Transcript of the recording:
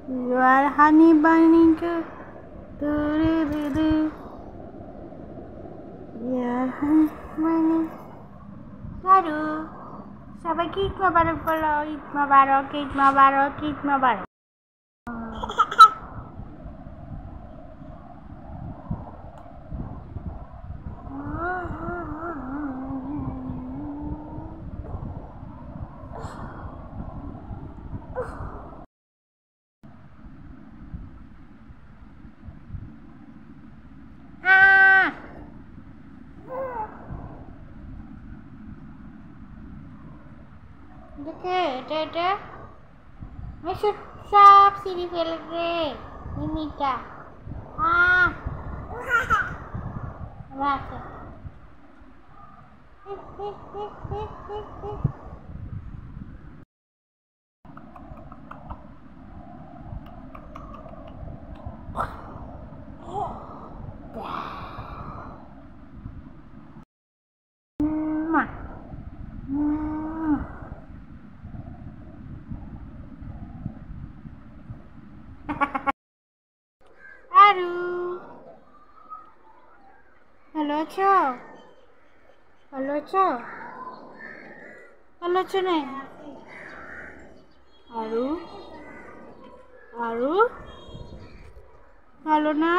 You are honey bunny girl. Do. You are honey bunny. Lalu, সবাইকে ঈদ মোবারক বলো, ঈদ মোবারক, ঈদ মোবারক, ঈদ মোবারক। দেখে এটা আমি সব সিঁড়ি ফেলে রে মিমিটা রাখে আরু ভালো আছো? ভালো আছো? ভালো আছো না? আরু আরু ভালো না?